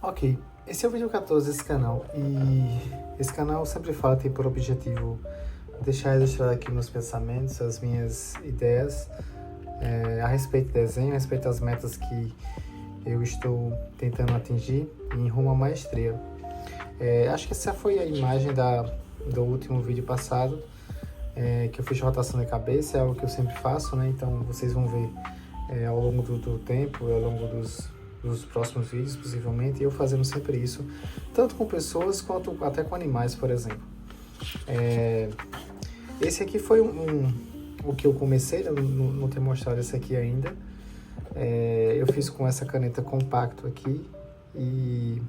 Ok, esse é o vídeo 14 desse canal e esse canal sempre fala, tem por objetivo deixar registrado aqui meus pensamentos, as minhas ideias a respeito do desenho, a respeito das metas que eu estou tentando atingir em rumo à maestria. Acho que essa foi a imagem do último vídeo passado, que eu fiz rotação de cabeça, é algo que eu sempre faço, né? Então vocês vão ver ao longo do tempo, ao longo dos próximos vídeos, possivelmente, eu fazendo sempre isso, tanto com pessoas quanto até com animais, por exemplo. Esse aqui foi o que eu comecei, não ter mostrado esse aqui ainda. Eu fiz com essa caneta compacto aqui e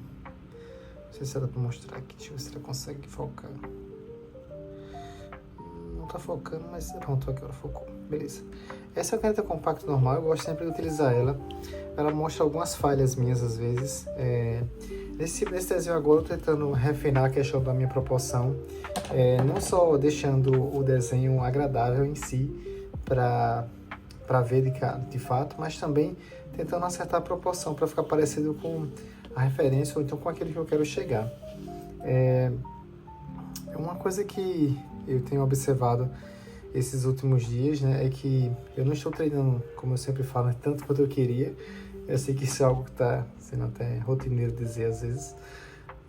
não sei se dá pra mostrar aqui, deixa eu ver se ela consegue focar. Não tá focando, mas pronto, aqui ela focou, beleza. Essa é a caneta compacta normal, eu gosto sempre de utilizar ela. Ela mostra algumas falhas minhas às vezes. Nesse desenho agora eu tô tentando refinar a questão da minha proporção, não só deixando o desenho agradável em si para ver de fato, mas também tentando acertar a proporção para ficar parecido com a referência ou então com aquilo que eu quero chegar. Uma coisa que eu tenho observado esses últimos dias, né, é que eu não estou treinando, como eu sempre falo, tanto quanto eu queria. Eu sei que isso é algo que está sendo até rotineiro dizer às vezes,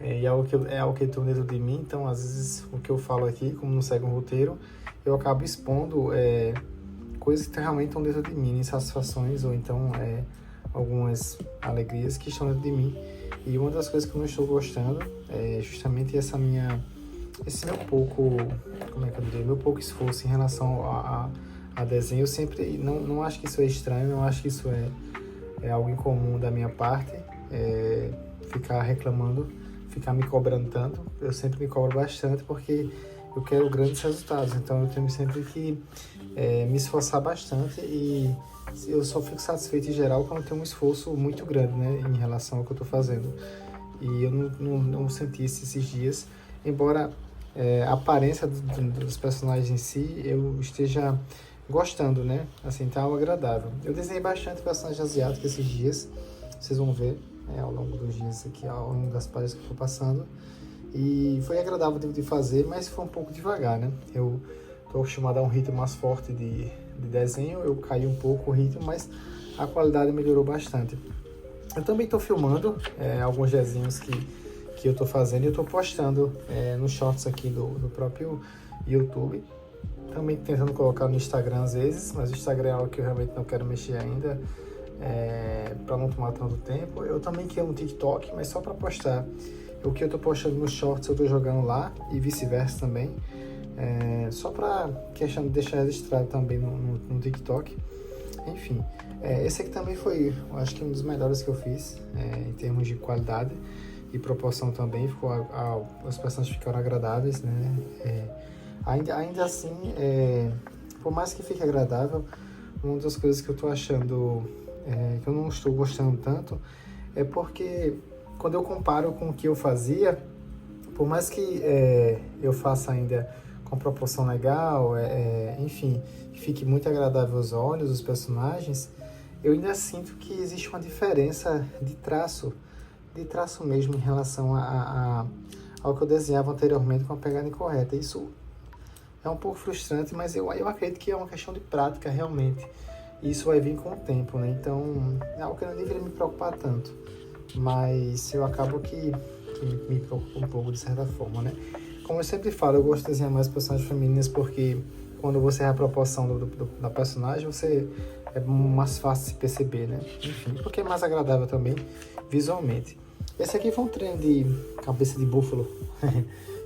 e é algo que eu tenho dentro de mim. Então às vezes o que eu falo aqui, como não segue um roteiro, eu acabo expondo coisas que realmente estão dentro de mim, insatisfações ou então algumas alegrias que estão dentro de mim. E uma das coisas que eu não estou gostando é justamente esse meu pouco, como é que eu diria, meu pouco esforço em relação a desenho. Eu sempre não acho que isso é estranho, não acho que isso é algo incomum da minha parte, ficar reclamando, ficar me cobrando tanto. Eu sempre me cobro bastante porque eu quero grandes resultados, então eu tenho sempre que me esforçar bastante e eu só fico satisfeito em geral quando eu tenho um esforço muito grande, né, em relação ao que eu estou fazendo. E eu não senti isso esses dias, embora a aparência dos personagens em si eu esteja gostando, né? Assim, tá algo agradável. Eu desenhei bastante personagens asiáticos esses dias, vocês vão ver ao longo dos dias aqui, ao longo das páginas que eu for passando. E foi agradável de fazer, mas foi um pouco devagar, né? Eu tô acostumado a um ritmo mais forte de desenho, eu caí um pouco o ritmo, mas a qualidade melhorou bastante. Eu também estou filmando alguns desenhos que eu estou fazendo e eu estou postando nos shorts aqui do próprio YouTube. Também tentando colocar no Instagram às vezes, mas o Instagram é algo que eu realmente não quero mexer ainda, para não tomar tanto tempo. Eu também quero um TikTok, mas só para postar. O que eu estou postando nos shorts eu estou jogando lá e vice-versa também. Só para questão de deixar registrado também no TikTok. Enfim, esse aqui também foi, eu acho que um dos melhores que eu fiz, em termos de qualidade e proporção também. Os personagens ficaram agradáveis, né? Ainda assim, por mais que fique agradável, uma das coisas que eu tô achando, que eu não estou gostando tanto, é porque quando eu comparo com o que eu fazia, por mais que eu faça ainda com proporção legal, enfim, que fique muito agradável aos olhos, os personagens, eu ainda sinto que existe uma diferença de traço mesmo em relação ao que eu desenhava anteriormente com a pegada incorreta. Isso é um pouco frustrante, mas eu acredito que é uma questão de prática realmente. E isso vai vir com o tempo, né? Então é algo que eu não deveria me preocupar tanto. Mas eu acabo que me preocupa um pouco de certa forma, né? Como eu sempre falo, eu gosto de desenhar mais personagens femininas porque quando você é a proporção da personagem, é mais fácil de se perceber, né? Enfim, porque é mais agradável também visualmente. Esse aqui foi um treino de cabeça de búfalo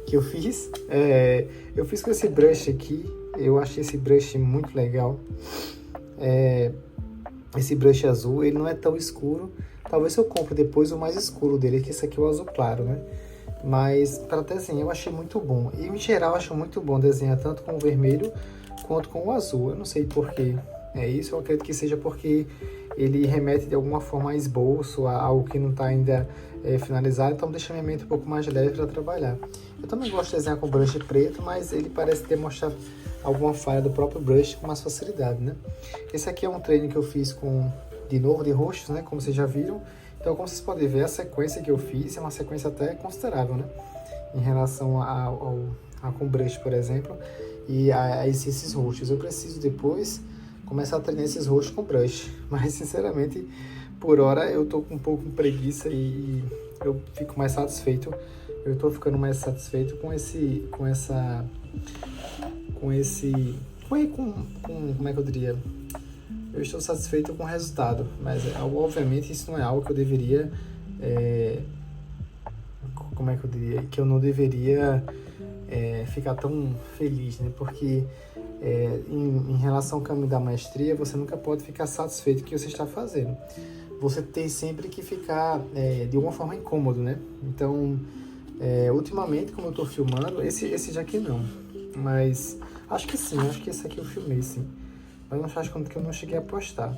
que eu fiz. Eu fiz com esse brush aqui, eu achei esse brush muito legal. Esse brush azul, ele não é tão escuro. Talvez eu compre depois o mais escuro dele, que esse aqui é o azul claro, né? Mas para desenhar eu achei muito bom. E em geral eu acho muito bom desenhar tanto com o vermelho quanto com o azul. Eu não sei porquê isso, eu acredito que seja porque ele remete de alguma forma a esboço, a algo que não está ainda finalizado, então deixa minha mente um pouco mais leve para trabalhar. Eu também gosto de desenhar com brush preto, mas ele parece demonstrar alguma falha do próprio brush com mais facilidade, né? Esse aqui é um treino que eu fiz de novo de rostos, né? Como vocês já viram, Então, como vocês podem ver, a sequência que eu fiz é uma sequência até considerável, né? Em relação com brush, por exemplo, e a esses rostos. Eu preciso depois começar a treinar esses rostos com brush, mas sinceramente, por hora eu tô com um pouco de preguiça e eu fico mais satisfeito. Eu tô ficando mais satisfeito com como é que eu diria? Eu estou satisfeito com o resultado, mas obviamente isso não é algo que eu deveria, como é que eu diria? Que eu não deveria ficar tão feliz, né? Porque em relação ao caminho da maestria, você nunca pode ficar satisfeito com o que você está fazendo. Você tem sempre que ficar de alguma forma incômodo, né? Então, ultimamente, como eu estou filmando, esse já aqui não, mas acho que sim, acho que esse aqui eu filmei sim, mas não acho que eu não cheguei a postar.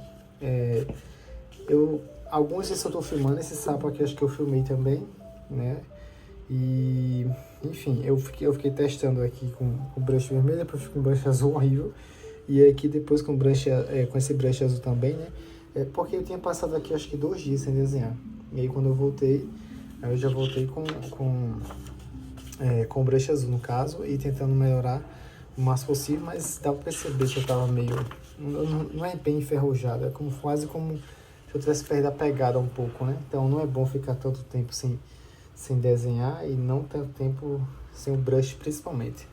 Alguns desses eu estou filmando, esse sapo aqui acho que eu filmei também, né? E, enfim, eu fiquei testando aqui com o brush vermelho, depois fico com o brush azul horrível, e aqui depois com esse brush azul também, né? Porque eu tinha passado aqui acho que 2 dias sem desenhar, e aí quando eu voltei, eu já voltei com o brush azul no caso, e tentando melhorar o máximo possível, mas dá pra perceber que eu tava meio, não é bem enferrujado, é quase como se eu tivesse perdido a pegada um pouco, né? Então não é bom ficar tanto tempo sem desenhar e não tanto tempo sem o brush principalmente.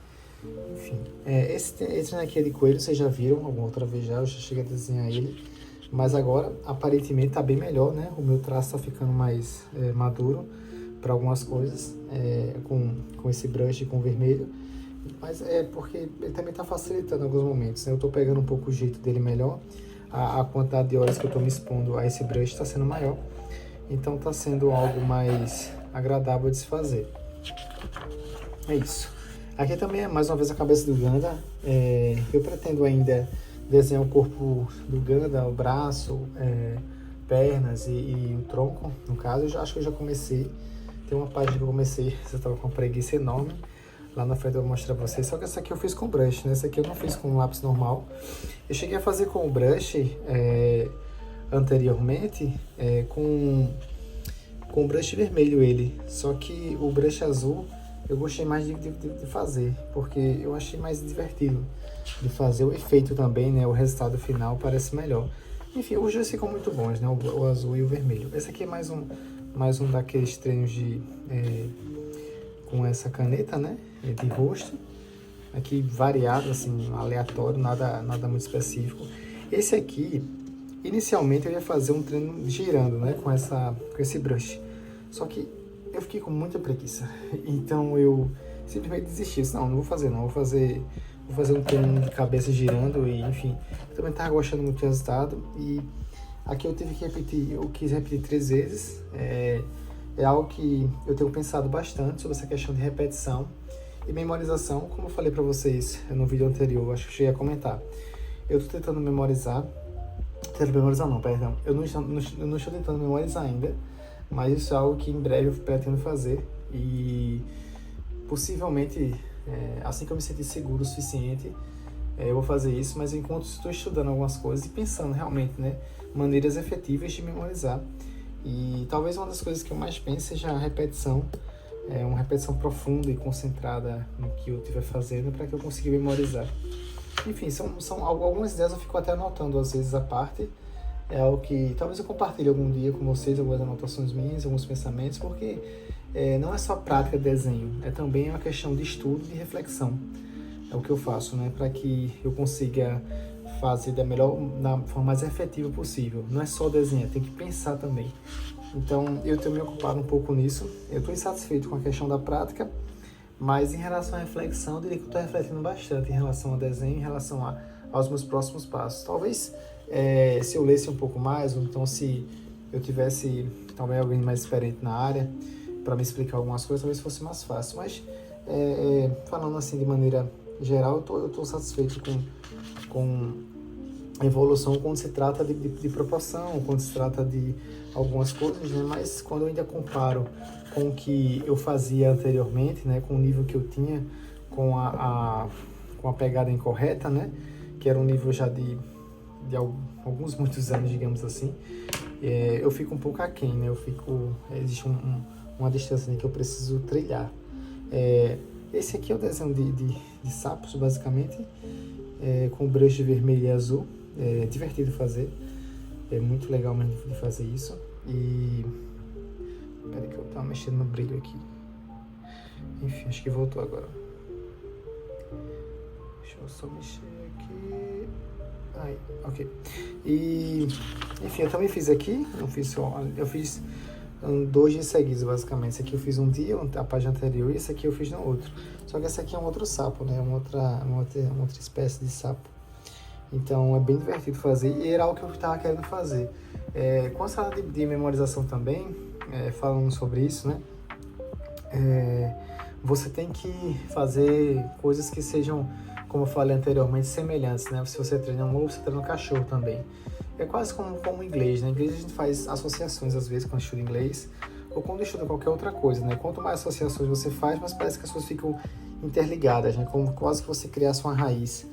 Enfim, esse aqui é de coelho, vocês já viram alguma outra vez eu já cheguei a desenhar ele, mas agora aparentemente tá bem melhor, né? O meu traço tá ficando mais maduro para algumas coisas, com esse brush com vermelho, mas porque ele também tá facilitando em alguns momentos, né? Eu tô pegando um pouco o jeito dele melhor, a quantidade de horas que eu tô me expondo a esse brush tá sendo maior, então tá sendo algo mais agradável de se fazer. É isso. Aqui também é mais uma vez a cabeça do Ganda. Eu pretendo ainda desenhar o corpo do Ganda, o braço, pernas e o tronco. No caso, eu acho que eu já comecei. Tem uma página que eu comecei, você estava com uma preguiça enorme. Lá na frente eu vou mostrar pra vocês. Só que essa aqui eu fiz com brush, né? Essa aqui eu não fiz com lápis normal. Eu cheguei a fazer com o brush anteriormente, com o brush vermelho ele. Só que o brush azul eu gostei mais de fazer, porque eu achei mais divertido de fazer, o efeito também, né? O resultado final parece melhor. Enfim, os dois ficam muito bons, né? O azul e o vermelho. Esse aqui é mais um daqueles treinos com essa caneta, né? De rosto. Aqui variado, assim, aleatório, nada muito específico. Esse aqui, inicialmente eu ia fazer um treino girando, né? Com esse brush. Só que eu fiquei com muita preguiça, então eu simplesmente desisti. Não vou fazer não, vou fazer um treino de cabeça girando e enfim, eu também estava gostando muito do resultado e aqui eu tive que repetir, eu quis repetir 3 vezes, é algo que eu tenho pensado bastante sobre essa questão de repetição e memorização, como eu falei para vocês no vídeo anterior, acho que eu cheguei a comentar. Eu estou tentando memorizar não, perdão, eu não estou tentando memorizar ainda, mas isso é algo que em breve eu pretendo fazer e possivelmente, assim que eu me sentir seguro o suficiente, eu vou fazer isso, mas enquanto estou estudando algumas coisas e pensando realmente, né, maneiras efetivas de memorizar. E talvez uma das coisas que eu mais penso seja a repetição, uma repetição profunda e concentrada no que eu estiver fazendo para que eu consiga memorizar. Enfim, são algumas ideias eu fico até anotando às vezes à parte. É algo que talvez eu compartilhe algum dia com vocês, algumas anotações minhas, alguns pensamentos, porque não é só prática de desenho, é também uma questão de estudo e de reflexão. É o que eu faço, né, para que eu consiga fazer da forma mais efetiva possível. Não é só desenhar, tem que pensar também. Então, eu tenho me ocupado um pouco nisso. Eu estou insatisfeito com a questão da prática, mas em relação à reflexão, eu diria que eu estou refletindo bastante em relação ao desenho, em relação aos meus próximos passos. Talvez se eu lesse um pouco mais, ou então se eu tivesse talvez alguém mais experiente na área para me explicar algumas coisas, talvez fosse mais fácil. Mas falando assim de maneira geral, eu tô satisfeito com a evolução quando se trata de proporção, quando se trata de algumas coisas, né? Mas quando eu ainda comparo com o que eu fazia anteriormente, né? Com o nível que eu tinha, com a pegada incorreta, né? Que era um nível já de muitos anos, digamos assim. eu fico um pouco aquém, né? Existe uma distância que eu preciso trilhar. Esse aqui é o desenho de sapos, basicamente, com brush vermelho e azul. É divertido fazer, é muito legal mesmo de fazer isso. E peraí que eu tava mexendo no brilho aqui. Enfim, acho que voltou agora. Deixa eu só mexer aqui. Aí, ok. E enfim, eu também fiz aqui. Eu fiz 2 dias seguidos, basicamente. Esse aqui eu fiz um dia, a página anterior, e esse aqui eu fiz no outro. Só que esse aqui é um outro sapo, né? Uma outra espécie de sapo. Então é bem divertido fazer, e era algo que eu estava querendo fazer. Com a sala de memorização também, falando sobre isso, né? Você tem que fazer coisas que sejam, como eu falei anteriormente, semelhantes, né? Se você treina um lobo, você treina um cachorro também. É quase como o inglês, né? Em inglês a gente faz associações, às vezes, quando estuda inglês, ou quando estuda qualquer outra coisa, né? Quanto mais associações você faz, mas parece que as coisas ficam interligadas, né? Como quase que você criasse uma raiz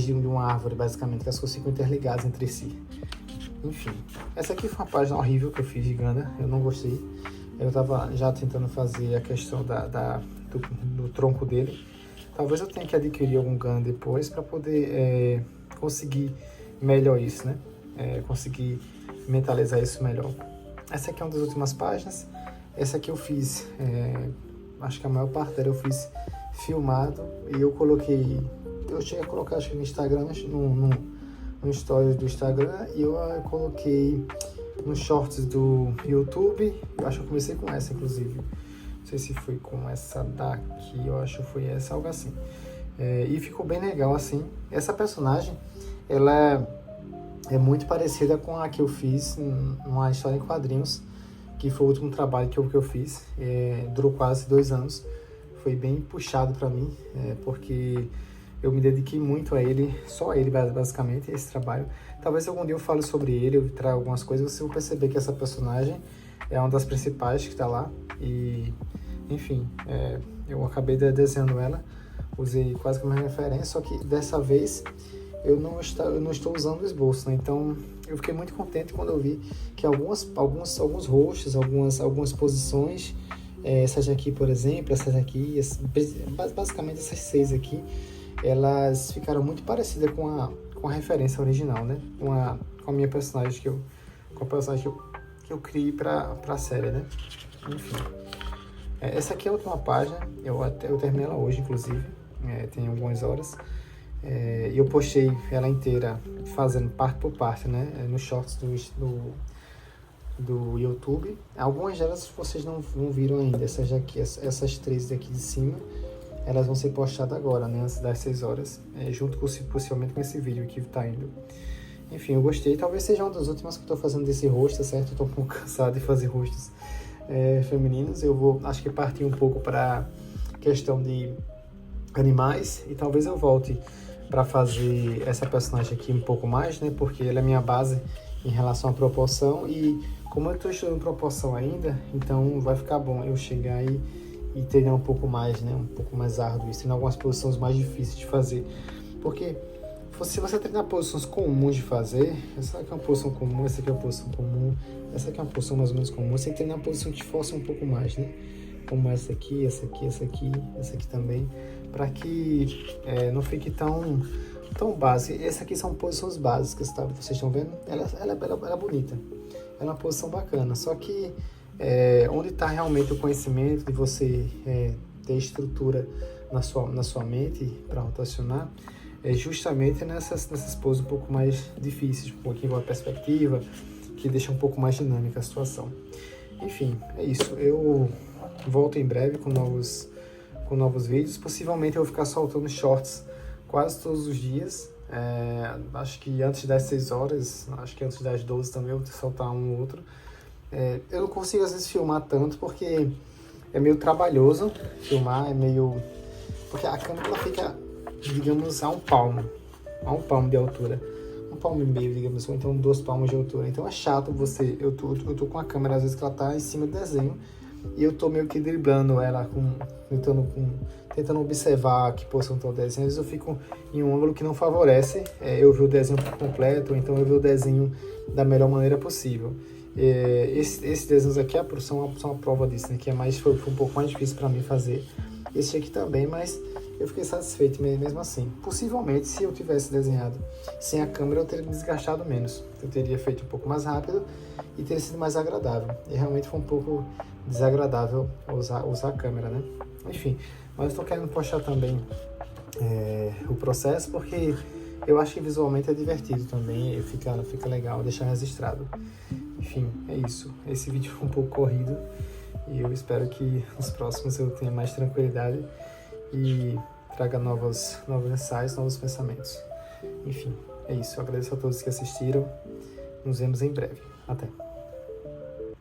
de uma árvore, basicamente, que as coisas ficam interligadas entre si. Enfim, essa aqui foi uma página horrível que eu fiz de Ganda, eu não gostei. Eu tava já tentando fazer a questão do tronco dele. Talvez eu tenha que adquirir algum Ganda depois para poder conseguir melhor isso, né? Conseguir mentalizar isso melhor. Essa aqui é uma das últimas páginas. Essa aqui eu fiz, acho que a maior parte dela eu fiz filmado, e eu cheguei a colocar, acho que no Instagram, no stories do Instagram, e eu coloquei nos shorts do YouTube. Eu acho que eu comecei com essa, inclusive. Não sei se foi com essa daqui, eu acho que foi essa, algo assim. E ficou bem legal, assim. Essa personagem, ela é muito parecida com a que eu fiz numa história em quadrinhos, que foi o último trabalho que eu fiz. Durou quase 2 anos. Foi bem puxado para mim, porque eu me dediquei muito a ele, só a ele, basicamente, esse trabalho. Talvez algum dia eu fale sobre ele, eu traga algumas coisas, você vai perceber que essa personagem é uma das principais que está lá. E, enfim, eu acabei desenhando ela, usei quase como referência, só que dessa vez eu não estou usando o esboço, né? Então eu fiquei muito contente quando eu vi que alguns rostos, algumas posições, essas aqui, por exemplo, essas aqui, basicamente essas 6 aqui, elas ficaram muito parecidas com a referência original, né? Com a minha personagem com a personagem que eu criei para a série, né? Enfim. Essa aqui é a última página, eu terminei ela hoje, inclusive, tem algumas horas. E eu postei ela inteira, fazendo parte por parte, né? Nos shorts do YouTube. Algumas delas vocês não viram ainda, essas 3 daqui de cima, elas vão ser postadas agora, né, antes das 6 horas, junto possivelmente com esse vídeo que tá indo. Enfim, eu gostei, talvez seja uma das últimas que eu tô fazendo desse rosto, certo? Eu tô um pouco cansado de fazer rostos femininos. Eu vou, acho que partir um pouco para questão de animais, e talvez eu volte para fazer essa personagem aqui um pouco mais, né, porque ela é minha base em relação à proporção, e como eu estou estudando proporção ainda, então vai ficar bom eu chegar e treinar um pouco mais, né? Um pouco mais árduo. Isso tem algumas posições mais difíceis de fazer. Porque se você treinar posições comuns de fazer, essa aqui é uma posição comum, essa aqui é uma posição comum, essa aqui é uma posição mais ou menos comum, você tem que treinar uma posição que te força um pouco mais, né? Como essa aqui, essa aqui, essa aqui, essa aqui também, para que não fique tão básico. Essas aqui são posições básicas, tá? Vocês estão vendo? Ela é bonita. Ela é uma posição bacana, só que onde está realmente o conhecimento de você ter estrutura na sua mente para rotacionar, é justamente nessas poses um pouco mais difíceis, um pouquinho com a perspectiva, que deixa um pouco mais dinâmica a situação. Enfim, é isso. Eu volto em breve com novos vídeos. Possivelmente eu vou ficar soltando shorts quase todos os dias. Acho que antes das 6 horas, acho que antes das 12 também eu vou soltar um ou outro. Eu não consigo às vezes filmar tanto porque é meio trabalhoso filmar, porque a câmera ela fica, digamos, a um palmo de altura, 1,5 palmo, digamos, ou então 2 palmos de altura. Então é chato eu tô com a câmera às vezes que ela tá em cima do desenho, e eu tô meio que driblando ela, tentando observar que posição tá o desenho. Às vezes eu fico em um ângulo que não favorece eu ver o desenho por completo, ou então eu ver o desenho da melhor maneira possível. Esses desenhos aqui são uma prova disso, né? Que foi um pouco mais difícil para mim fazer. Esse aqui também, mas eu fiquei satisfeito mesmo assim. Possivelmente, se eu tivesse desenhado sem a câmera, eu teria me desgastado menos. Eu teria feito um pouco mais rápido e teria sido mais agradável. E realmente foi um pouco desagradável usar a câmera, né? Enfim, mas eu estou querendo postar também o processo, porque eu acho que visualmente é divertido também, e fica legal deixar registrado. Enfim, é isso. Esse vídeo foi um pouco corrido e eu espero que nos próximos eu tenha mais tranquilidade e traga novos ensaios, novos pensamentos. Enfim, é isso. Eu agradeço a todos que assistiram. Nos vemos em breve. Até!